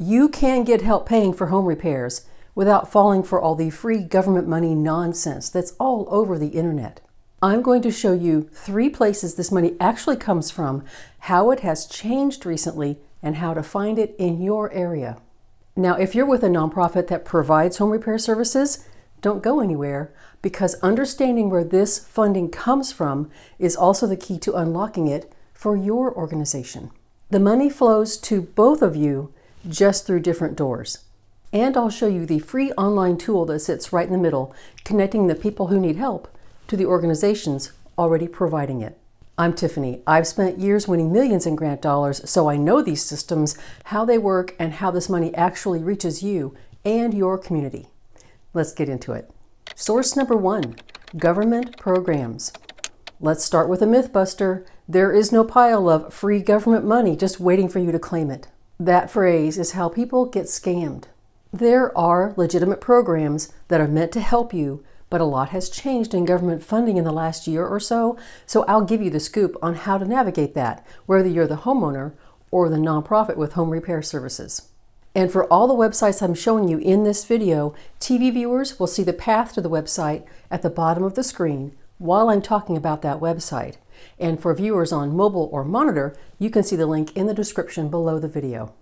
You can get help paying for home repairs without falling for all the free government money nonsense that's all over the internet. I'm going to show you 3 places this money actually comes from, how it has changed recently, and how to find it in your area. Now, if you're with a nonprofit that provides home repair services, don't go anywhere, because understanding where this funding comes from is also the key to unlocking it for your organization. The money flows to both of you just through different doors. And I'll show you the free online tool that sits right in the middle, connecting the people who need help to the organizations already providing it. I'm Tiffany. I've spent years winning millions in grant dollars, so I know these systems, how they work, and how this money actually reaches you and your community. Let's get into it. Source number 1, government programs. Let's start with a myth buster. There is no pile of free government money just waiting for you to claim it. That phrase is how people get scammed. There are legitimate programs that are meant to help you, but a lot has changed in government funding in the last year or so I'll give you the scoop on how to navigate that, whether you're the homeowner or the nonprofit with home repair services. And for all the websites I'm showing you in this video, TV viewers will see the path to the website at the bottom of the screen while I'm talking about that website. And for viewers on mobile or monitor, you can see the link in the description below the video.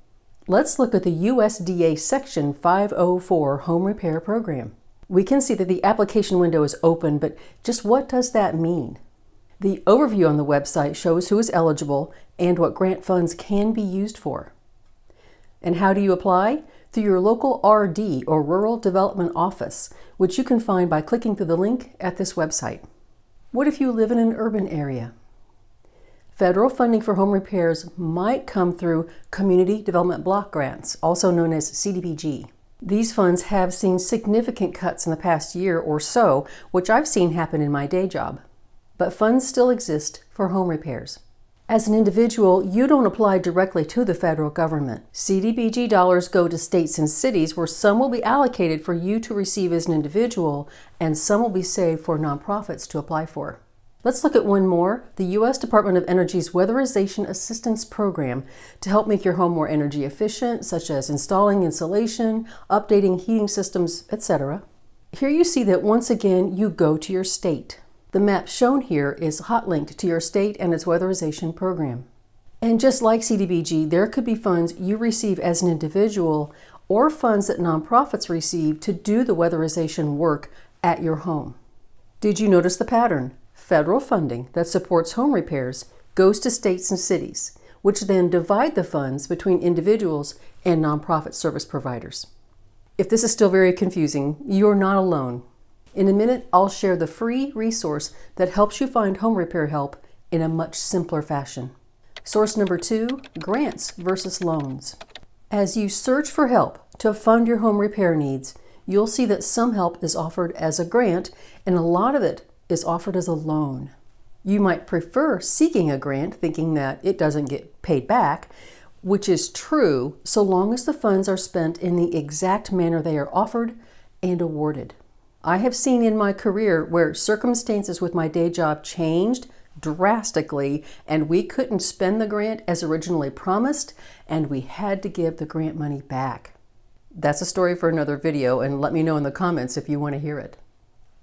Let's look at the USDA Section 504 Home Repair Program. We can see that the application window is open, but just what does that mean? The overview on the website shows who is eligible and what grant funds can be used for. And how do you apply? Through your local RD or Rural Development Office, which you can find by clicking through the link at this website. What if you live in an urban area? Federal funding for home repairs might come through Community Development Block Grants, also known as CDBG. These funds have seen significant cuts in the past year or so, which I've seen happen in my day job. But funds still exist for home repairs. As an individual, you don't apply directly to the federal government. CDBG dollars go to states and cities where some will be allocated for you to receive as an individual, and some will be saved for nonprofits to apply for. Let's look at one more, the U.S. Department of Energy's Weatherization-Assistance program to help make your home more energy efficient, such as installing insulation, updating heating systems, etc. Here you see that once again you go to your state. The map shown here is hot linked to your state and its weatherization program. And just like CDBG, there could be funds you receive as an individual or funds that nonprofits receive to do the weatherization work at your home. Did you notice the pattern? Federal funding that supports home repairs goes to states and cities, which then divide the funds between individuals and nonprofit service providers. If this is still very confusing, you're not alone. In a minute, I'll share the free resource that helps you find home repair help in a much simpler fashion. Source number 2, grants versus loans. As you search for help to fund your home repair needs, you'll see that some help is offered as a grant and a lot of it is offered as a loan. You might prefer seeking a grant thinking that it doesn't get paid back, which is true so long as the funds are spent in the exact manner they are offered and awarded. I have seen in my career where circumstances with my day job changed drastically and we couldn't spend the grant as originally promised and we had to give the grant money back. That's a story for another video, and let me know in the comments if you want to hear it.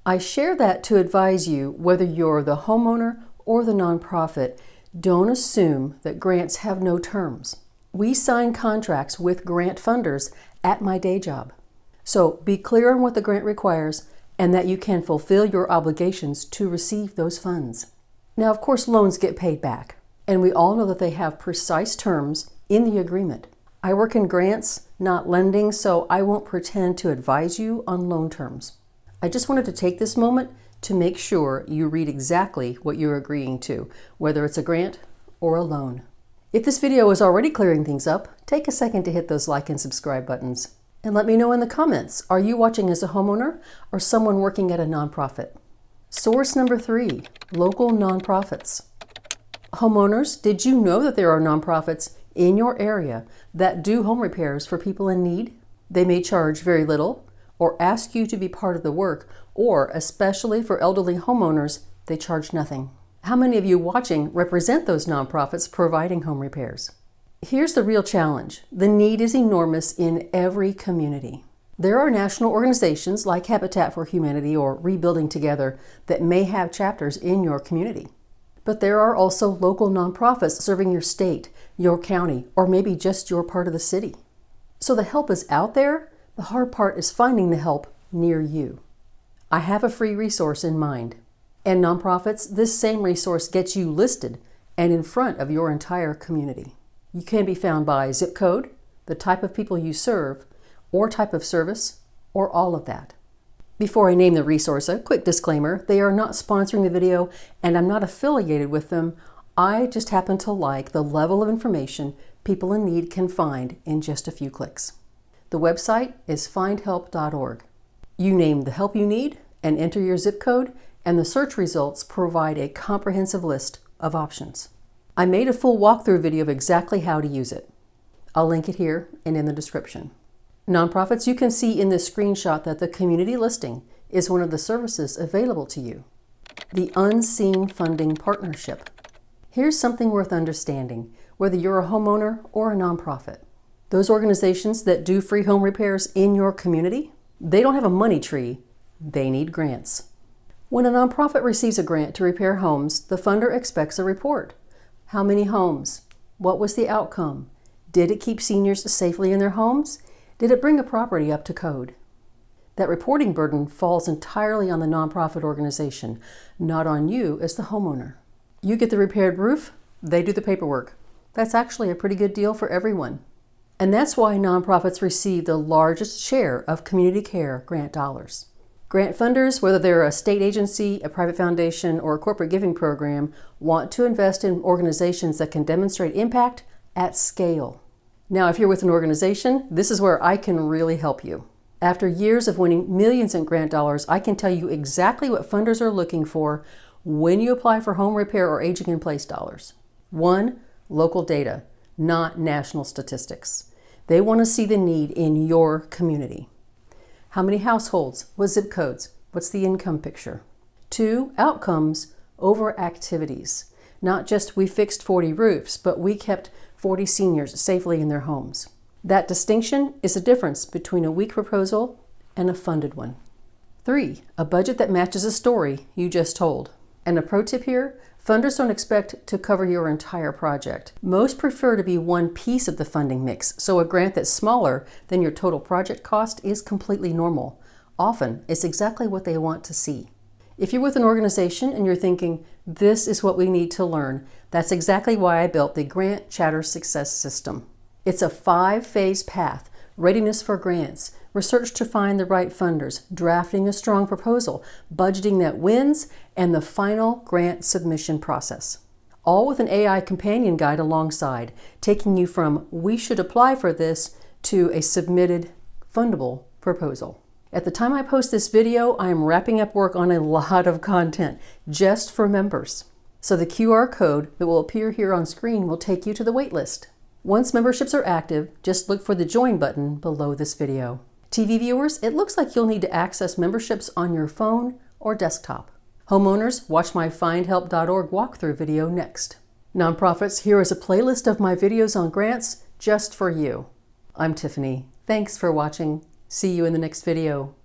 I share that to advise you, whether you're the homeowner or the nonprofit, don't assume that grants have no terms. We sign contracts with grant funders at my day job. So be clear on what the grant requires and that you can fulfill your obligations to receive those funds. Now, of course, loans get paid back, and we all know that they have precise terms in the agreement. I work in grants, not lending, so I won't pretend to advise you on loan terms. I just wanted to take this moment to make sure you read exactly what you're agreeing to, whether it's a grant or a loan. If this video is already clearing things up, take a second to hit those like and subscribe buttons. And let me know in the comments, are you watching as a homeowner or someone working at a nonprofit? Source number 3, local nonprofits. Homeowners, did you know that there are nonprofits in your area that do home repairs for people in need? They may charge very little, or ask you to be part of the work, or especially for elderly homeowners, they charge nothing. How many of you watching represent those nonprofits providing home repairs? Here's the real challenge. The need is enormous in every community. There are national organizations like Habitat for Humanity or Rebuilding Together that may have chapters in your community. But there are also local nonprofits serving your state, your county, or maybe just your part of the city. So the help is out there. The hard part is finding the help near you. I have a free resource in mind. And nonprofits, this same resource gets you listed and in front of your entire community. You can be found by zip code, the type of people you serve, or type of service, or all of that. Before I name the resource, a quick disclaimer, they are not sponsoring the video and I'm not affiliated with them. I just happen to like the level of information people in need can find in just a few clicks. The website is findhelp.org. You name the help you need and enter your zip code, and the search results provide a comprehensive list of options. I made a full walkthrough video of exactly how to use it. I'll link it here and in the description. Nonprofits, you can see in this screenshot that the community listing is one of the services available to you. The Unseen Funding Partnership. Here's something worth understanding, whether you're a homeowner or a nonprofit. Those organizations that do free home repairs in your community, they don't have a money tree, they need grants. When a nonprofit receives a grant to repair homes, the funder expects a report. How many homes? What was the outcome? Did it keep seniors safely in their homes? Did it bring a property up to code? That reporting burden falls entirely on the nonprofit organization, not on you as the homeowner. You get the repaired roof, they do the paperwork. That's actually a pretty good deal for everyone. And that's why nonprofits receive the largest share of community care grant dollars. Grant funders, whether they're a state agency, a private foundation, or a corporate giving program, want to invest in organizations that can demonstrate impact at scale. Now, if you're with an organization, this is where I can really help you. After years of winning millions in grant dollars, I can tell you exactly what funders are looking for when you apply for home repair or aging in place dollars. 1, local data, not national statistics. They want to see the need in your community. How many households? What zip codes? What's the income picture? 2, outcomes over activities. Not just we fixed 40 roofs, but we kept 40 seniors safely in their homes. That distinction is the difference between a weak proposal and a funded one. 3, a budget that matches a story you just told. And a pro tip here, funders don't expect to cover your entire project. Most prefer to be one piece of the funding mix, so a grant that's smaller than your total project cost is completely normal. Often, it's exactly what they want to see. If you're with an organization and you're thinking, this is what we need to learn, that's exactly why I built the Grant Chatter Success System. It's a 5-phase path: readiness for grants, research to find the right funders, drafting a strong proposal, budgeting that wins, and the final grant submission process. All with an AI companion guide alongside, taking you from we should apply for this to a submitted, fundable proposal. At the time I post this video, I am wrapping up work on a lot of content just for members. So the QR code that will appear here on screen will take you to the waitlist. Once memberships are active, just look for the join button below this video. TV viewers, it looks like you'll need to access memberships on your phone or desktop. Homeowners, watch my FindHelp.org walkthrough video next. Nonprofits, here is a playlist of my videos on grants just for you. I'm Tiffany. Thanks for watching. See you in the next video.